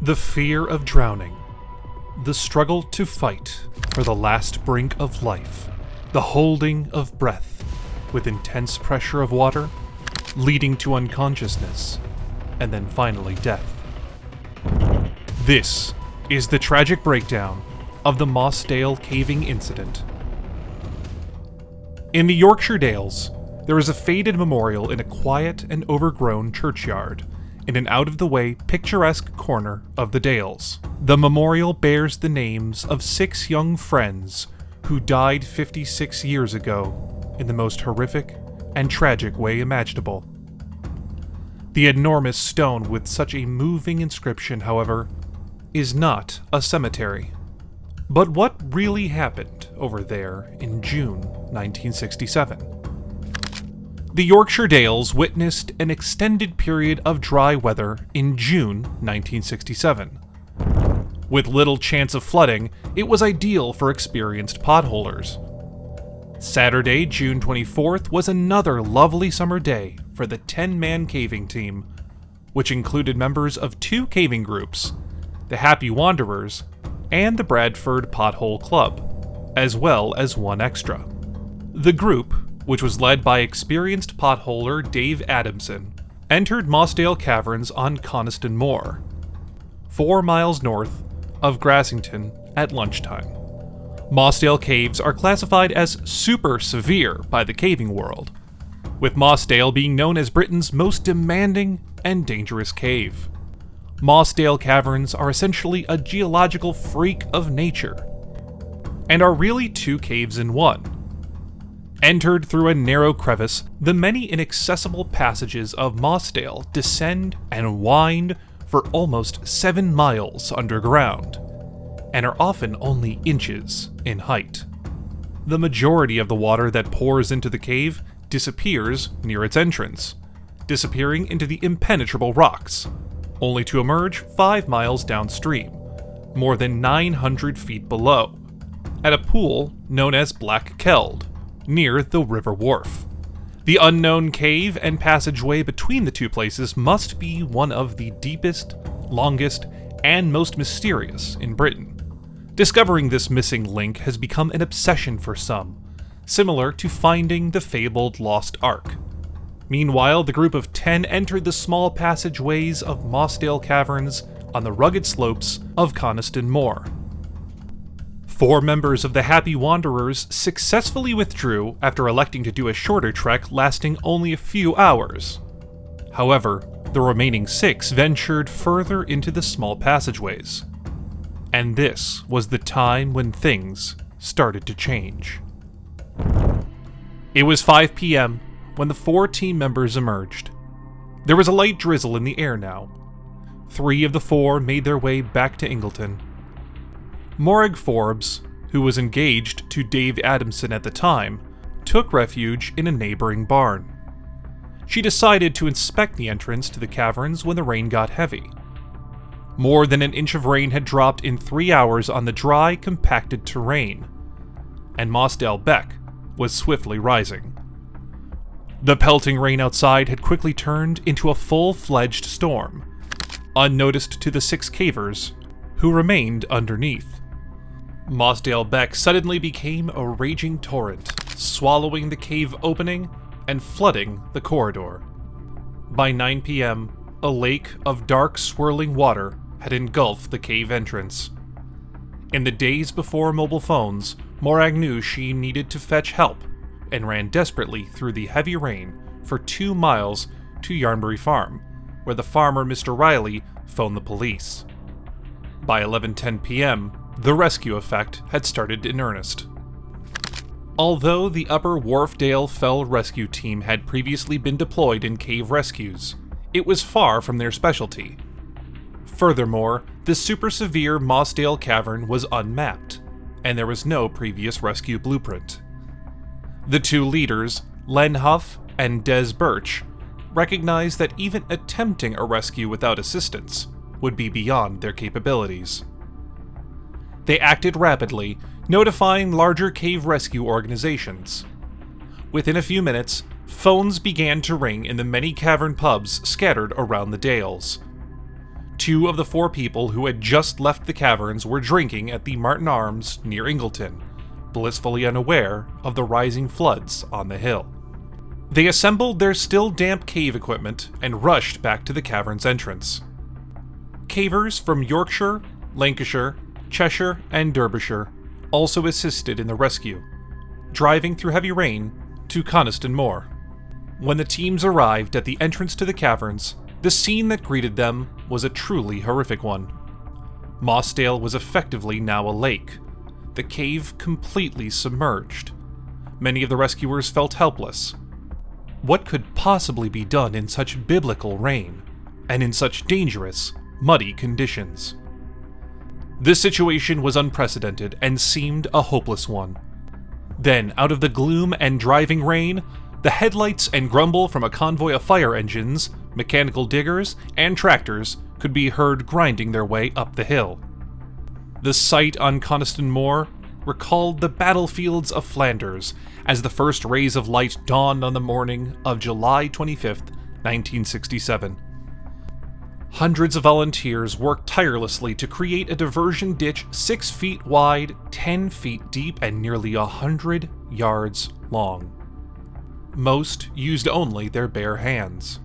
The fear of drowning, the struggle to fight for the last brink of life, the holding of breath with intense pressure of water, leading to unconsciousness, and then finally death. This is the tragic breakdown of the Mossdale caving incident. In the Yorkshire Dales, there is a faded memorial in a quiet and overgrown churchyard in an out-of-the-way, picturesque corner of the Dales. The memorial bears the names of 6 young friends who died 56 years ago in the most horrific and tragic way imaginable. The enormous stone with such a moving inscription, however, is not a cemetery. But what really happened over there in June 1967? The Yorkshire Dales witnessed an extended period of dry weather in June 1967. With little chance of flooding, it was ideal for experienced potholers. Saturday, June 24th was another lovely summer day for the 10-man caving team, which included members of 2 caving groups, the Happy Wanderers and the Bradford Pothole Club, as well as 1 extra. The group, which was led by experienced potholer Dave Adamson, entered Mossdale Caverns on Coniston Moor, 4 miles north of Grassington at lunchtime. Mossdale caves are classified as super severe by the caving world, with Mossdale being known as Britain's most demanding and dangerous cave. Mossdale Caverns are essentially a geological freak of nature, and are really 2 caves in one. Entered through a narrow crevice, the many inaccessible passages of Mossdale descend and wind for almost 7 miles underground, and are often only inches in height. The majority of the water that pours into the cave disappears near its entrance, disappearing into the impenetrable rocks, only to emerge 5 miles downstream, more than 900 feet below, at a pool known as Black Keld, near the river wharf. The unknown cave and passageway between the 2 places must be one of the deepest, longest, and most mysterious in Britain. Discovering this missing link has become an obsession for some, similar to finding the fabled Lost Ark. Meanwhile, the group of 10 entered the small passageways of Mossdale Caverns on the rugged slopes of Coniston Moor. 4 members of the Happy Wanderers successfully withdrew after electing to do a shorter trek lasting only a few hours. However, the remaining 6 ventured further into the small passageways. And this was the time when things started to change. It was 5 p.m. when the 4 team members emerged. There was a light drizzle in the air now. 3 of the 4 made their way back to Ingleton. Morag Forbes, who was engaged to Dave Adamson at the time, took refuge in a neighboring barn. She decided to inspect the entrance to the caverns when the rain got heavy. More than an inch of rain had dropped in 3 hours on the dry, compacted terrain, and Mossdale Beck was swiftly rising. The pelting rain outside had quickly turned into a full-fledged storm, unnoticed to the 6 cavers who remained underneath. Mossdale Beck suddenly became a raging torrent, swallowing the cave opening and flooding the corridor. By 9 p.m., a lake of dark, swirling water had engulfed the cave entrance. In the days before mobile phones, Morag knew she needed to fetch help and ran desperately through the heavy rain for 2 miles to Yarnbury Farm, where the farmer Mr. Riley phoned the police. By 11:10 p.m., the rescue effect had started in earnest. Although the Upper Wharfdale Fell Rescue Team had previously been deployed in cave rescues, it was far from their specialty. Furthermore, the super severe Mossdale Cavern was unmapped, and there was no previous rescue blueprint. The 2 leaders, Len Huff and Des Birch, recognized that even attempting a rescue without assistance would be beyond their capabilities. They acted rapidly, notifying larger cave rescue organizations. Within a few minutes, phones began to ring in the many cavern pubs scattered around the Dales. 2 of the 4 people who had just left the caverns were drinking at the Martin Arms near Ingleton, blissfully unaware of the rising floods on the hill. They assembled their still damp cave equipment and rushed back to the cavern's entrance. Cavers from Yorkshire, Lancashire, Cheshire, and Derbyshire also assisted in the rescue, driving through heavy rain to Coniston Moor. When the teams arrived at the entrance to the caverns, the scene that greeted them was a truly horrific one. Mossdale was effectively now a lake, the cave completely submerged. Many of the rescuers felt helpless. What could possibly be done in such biblical rain, and in such dangerous, muddy conditions? This situation was unprecedented and seemed a hopeless one. Then, out of the gloom and driving rain, the headlights and grumble from a convoy of fire engines, mechanical diggers, and tractors could be heard grinding their way up the hill. The sight on Coniston Moor recalled the battlefields of Flanders as the first rays of light dawned on the morning of July 25, 1967. Hundreds of volunteers worked tirelessly to create a diversion ditch 6 feet wide, 10 feet deep, and nearly 100 yards long. Most used only their bare hands.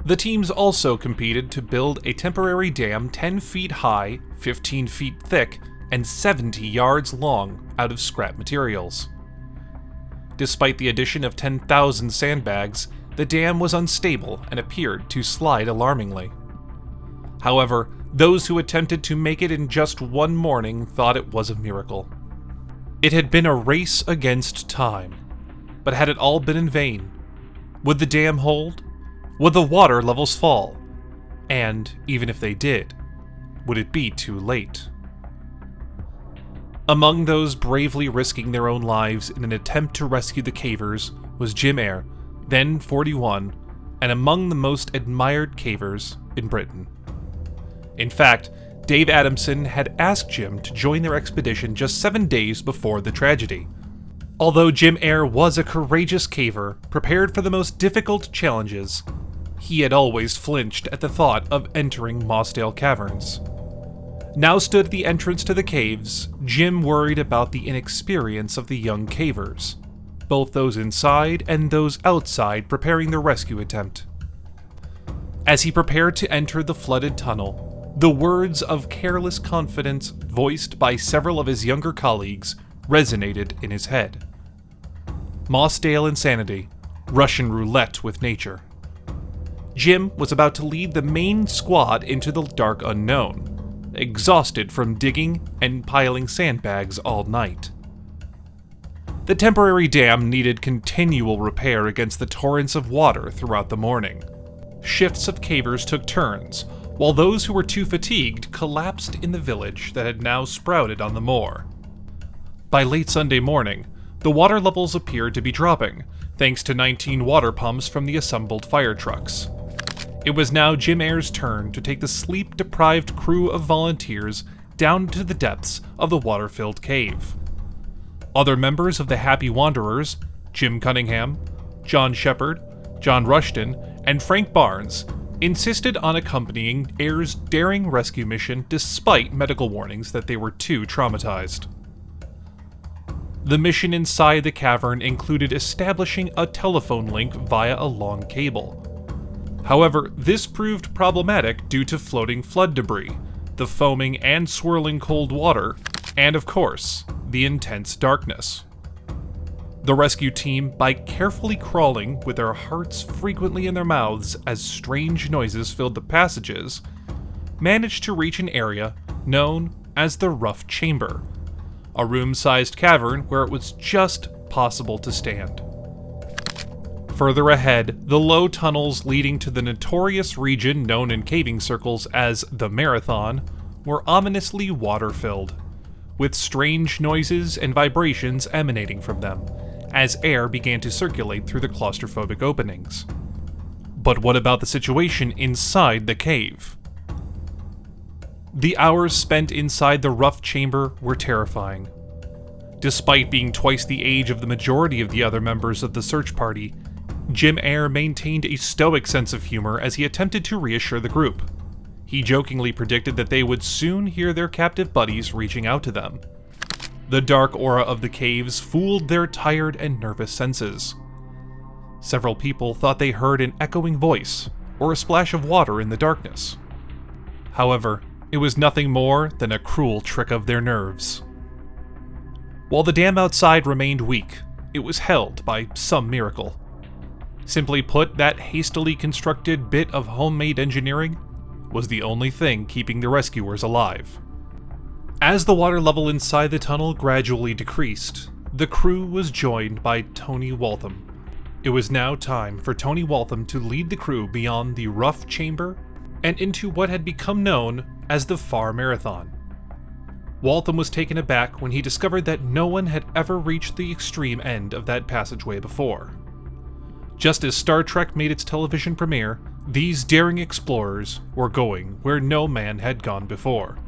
The teams also competed to build a temporary dam 10 feet high, 15 feet thick, and 70 yards long out of scrap materials. Despite the addition of 10,000 sandbags, the dam was unstable and appeared to slide alarmingly. However, those who attempted to make it in just one morning thought it was a miracle. It had been a race against time, but had it all been in vain? Would the dam hold? Would the water levels fall? And, even if they did, would it be too late? Among those bravely risking their own lives in an attempt to rescue the cavers was Jim Eyre, then 41, and among the most admired cavers in Britain. In fact, Dave Adamson had asked Jim to join their expedition just 7 days before the tragedy. Although Jim Eyre was a courageous caver, prepared for the most difficult challenges, he had always flinched at the thought of entering Mossdale Caverns. Now stood at the entrance to the caves, Jim worried about the inexperience of the young cavers, both those inside and those outside preparing the rescue attempt. As he prepared to enter the flooded tunnel, the words of careless confidence voiced by several of his younger colleagues resonated in his head. Mossdale insanity, Russian roulette with nature. Jim was about to lead the main squad into the dark unknown, exhausted from digging and piling sandbags all night. The temporary dam needed continual repair against the torrents of water throughout the morning. Shifts of cavers took turns, while those who were too fatigued collapsed in the village that had now sprouted on the moor. By late Sunday morning, the water levels appeared to be dropping, thanks to 19 water pumps from the assembled fire trucks. It was now Jim Eyre's turn to take the sleep-deprived crew of volunteers down to the depths of the water-filled cave. Other members of the Happy Wanderers, Jim Cunningham, John Shepard, John Rushton, and Frank Barnes, insisted on accompanying Eyre's daring rescue mission despite medical warnings that they were too traumatized. The mission inside the cavern included establishing a telephone link via a long cable. However, this proved problematic due to floating flood debris, the foaming and swirling cold water, and of course, the intense darkness. The rescue team, by carefully crawling with their hearts frequently in their mouths as strange noises filled the passages, managed to reach an area known as the Rough Chamber, a room-sized cavern where it was just possible to stand. Further ahead, the low tunnels leading to the notorious region known in caving circles as the Marathon were ominously water-filled, with strange noises and vibrations emanating from them, as air began to circulate through the claustrophobic openings. But what about the situation inside the cave? The hours spent inside the rough chamber were terrifying. Despite being twice the age of the majority of the other members of the search party, Jim Eyre maintained a stoic sense of humor as he attempted to reassure the group. He jokingly predicted that they would soon hear their captive buddies reaching out to them. The dark aura of the caves fooled their tired and nervous senses. Several people thought they heard an echoing voice or a splash of water in the darkness. However, it was nothing more than a cruel trick of their nerves. While the dam outside remained weak, it was held by some miracle. Simply put, that hastily constructed bit of homemade engineering was the only thing keeping the rescuers alive. As the water level inside the tunnel gradually decreased, the crew was joined by Tony Waltham. It was now time for Tony Waltham to lead the crew beyond the rough chamber and into what had become known as the Far Marathon. Waltham was taken aback when he discovered that no one had ever reached the extreme end of that passageway before. Just as Star Trek made its television premiere, these daring explorers were going where no man had gone before.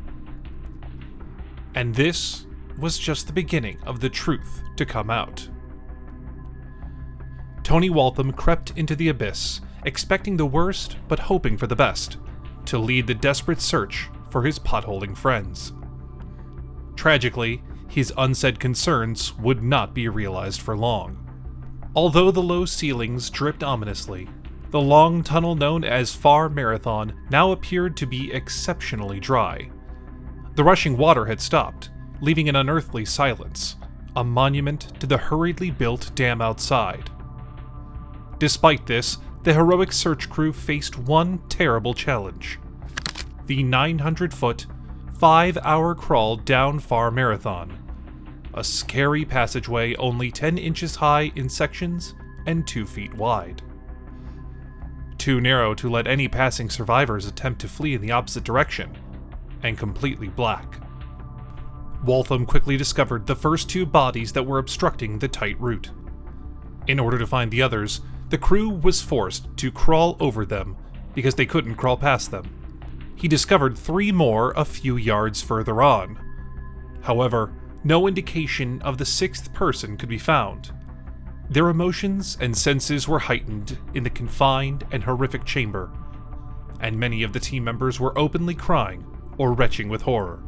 And this was just the beginning of the truth to come out. Tony Waltham crept into the abyss, expecting the worst but hoping for the best, to lead the desperate search for his potholing friends. Tragically, his unsaid concerns would not be realized for long. Although the low ceilings dripped ominously, the long tunnel known as Far Marathon now appeared to be exceptionally dry. The rushing water had stopped, leaving an unearthly silence, a monument to the hurriedly built dam outside. Despite this, the heroic search crew faced one terrible challenge: the 900-foot, 5-hour crawl down Far Marathon, a scary passageway only 10 inches high in sections and 2 feet wide. Too narrow to let any passing survivors attempt to flee in the opposite direction, and completely black. Waltham quickly discovered the first 2 bodies that were obstructing the tight route. In order to find the others, the crew was forced to crawl over them because they couldn't crawl past them. He discovered 3 more a few yards further on. However, no indication of the 6th person could be found. Their emotions and senses were heightened in the confined and horrific chamber, and many of the team members were openly crying or retching with horror.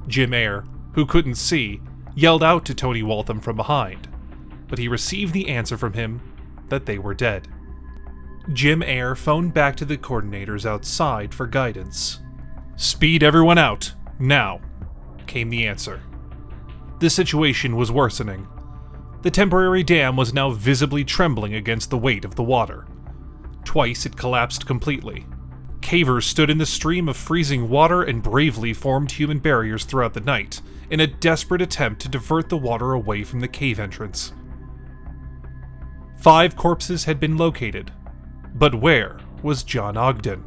Jim Eyre, who couldn't see, yelled out to Tony Waltham from behind, but he received the answer from him that they were dead. Jim Eyre phoned back to the coordinators outside for guidance. "Speed everyone out, now," came the answer. The situation was worsening. The temporary dam was now visibly trembling against the weight of the water. Twice it collapsed completely. Cavers stood in the stream of freezing water and bravely formed human barriers throughout the night, in a desperate attempt to divert the water away from the cave entrance. 5 corpses had been located, but where was John Ogden?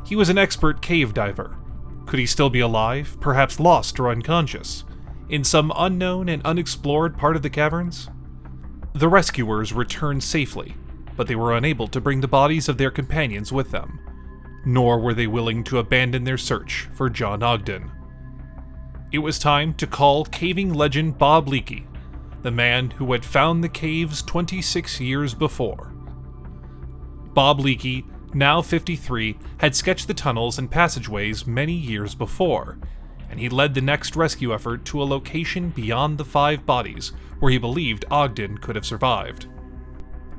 He was an expert cave diver. Could he still be alive, perhaps lost or unconscious, in some unknown and unexplored part of the caverns? The rescuers returned safely, but they were unable to bring the bodies of their companions with them, nor were they willing to abandon their search for John Ogden. It was time to call caving legend Bob Leakey, the man who had found the caves 26 years before. Bob Leakey, now 53, had sketched the tunnels and passageways many years before, and he led the next rescue effort to a location beyond the 5 bodies where he believed Ogden could have survived.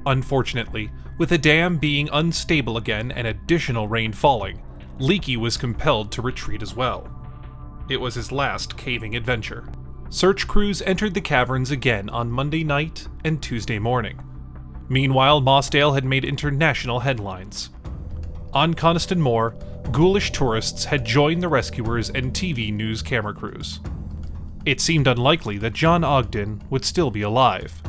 Unfortunately, with the dam being unstable again and additional rain falling, Leakey was compelled to retreat as well. It was his last caving adventure. Search crews entered the caverns again on Monday night and Tuesday morning. Meanwhile, Mossdale had made international headlines. On Coniston Moor, ghoulish tourists had joined the rescuers and TV news camera crews. It seemed unlikely that John Ogden would still be alive.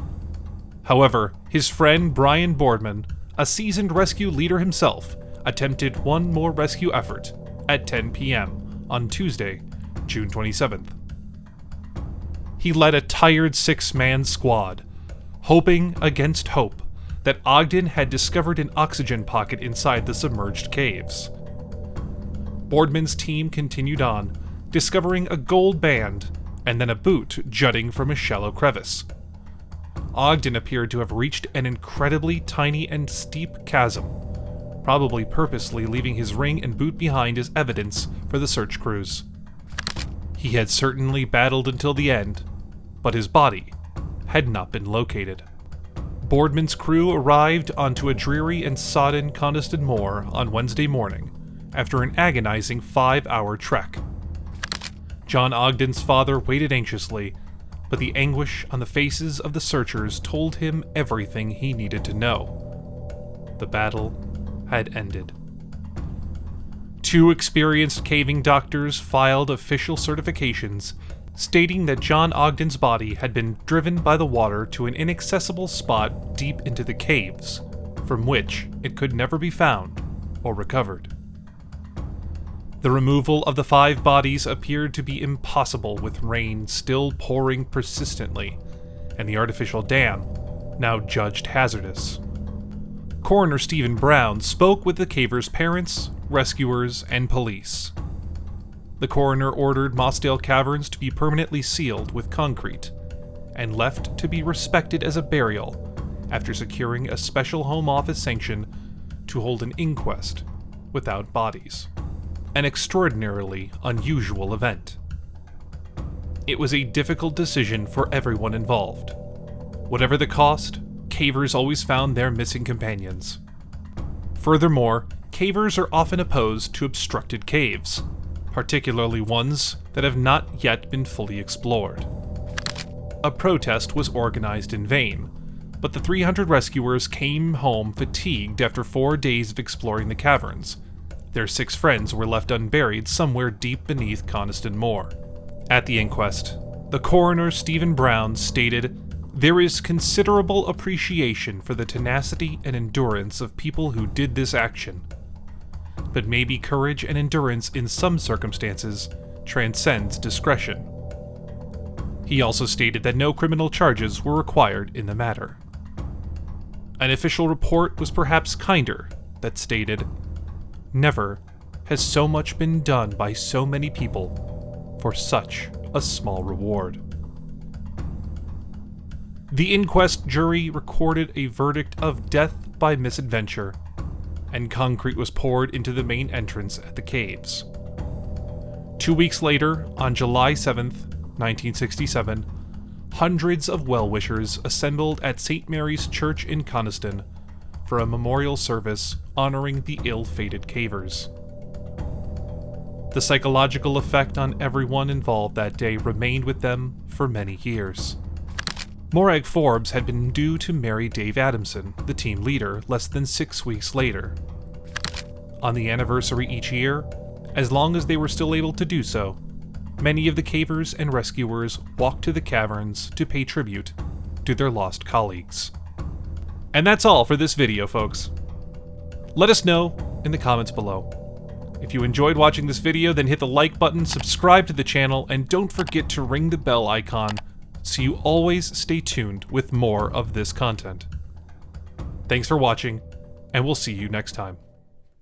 However, his friend Brian Boardman, a seasoned rescue leader himself, attempted one more rescue effort at 10 p.m. on Tuesday, June 27th. He led a tired 6-man squad, hoping against hope that Ogden had discovered an oxygen pocket inside the submerged caves. Boardman's team continued on, discovering a gold band and then a boot jutting from a shallow crevice. Ogden appeared to have reached an incredibly tiny and steep chasm, probably purposely leaving his ring and boot behind as evidence for the search crews. He had certainly battled until the end, but his body had not been located. Boardman's crew arrived onto a dreary and sodden Coniston Moor on Wednesday morning after an agonizing 5-hour trek. John Ogden's father waited anxiously, but the anguish on the faces of the searchers told him everything he needed to know. The battle had ended. 2 experienced caving doctors filed official certifications stating that John Ogden's body had been driven by the water to an inaccessible spot deep into the caves, from which it could never be found or recovered. The removal of the 5 bodies appeared to be impossible with rain still pouring persistently, and the artificial dam now judged hazardous. Coroner Stephen Brown spoke with the cavers' parents, rescuers, and police. The coroner ordered Mossdale Caverns to be permanently sealed with concrete, and left to be respected as a burial after securing a special Home Office sanction to hold an inquest without bodies. An extraordinarily unusual event. It was a difficult decision for everyone involved. Whatever the cost, cavers always found their missing companions. Furthermore, cavers are often opposed to obstructed caves, particularly ones that have not yet been fully explored. A protest was organized in vain, but the 300 rescuers came home fatigued after 4 days of exploring the caverns. Their 6 friends were left unburied somewhere deep beneath Coniston Moor. At the inquest, the coroner Stephen Brown stated, "There is considerable appreciation for the tenacity and endurance of people who did this action. But maybe courage and endurance in some circumstances transcends discretion." He also stated that no criminal charges were required in the matter. An official report was perhaps kinder that stated, "Never has so much been done by so many people for such a small reward." The inquest jury recorded a verdict of death by misadventure, and concrete was poured into the main entrance at the caves. 2 weeks later, on July 7th, 1967, hundreds of well-wishers assembled at St. Mary's Church in Coniston for a memorial service honoring the ill-fated cavers. The psychological effect on everyone involved that day remained with them for many years. Morag Forbes had been due to marry Dave Adamson, the team leader, less than 6 weeks later. On the anniversary each year, as long as they were still able to do so, many of the cavers and rescuers walked to the caverns to pay tribute to their lost colleagues. And that's all for this video, folks. Let us know in the comments below. If you enjoyed watching this video, then hit the like button, subscribe to the channel, and don't forget to ring the bell icon so you always stay tuned with more of this content. Thanks for watching, and we'll see you next time.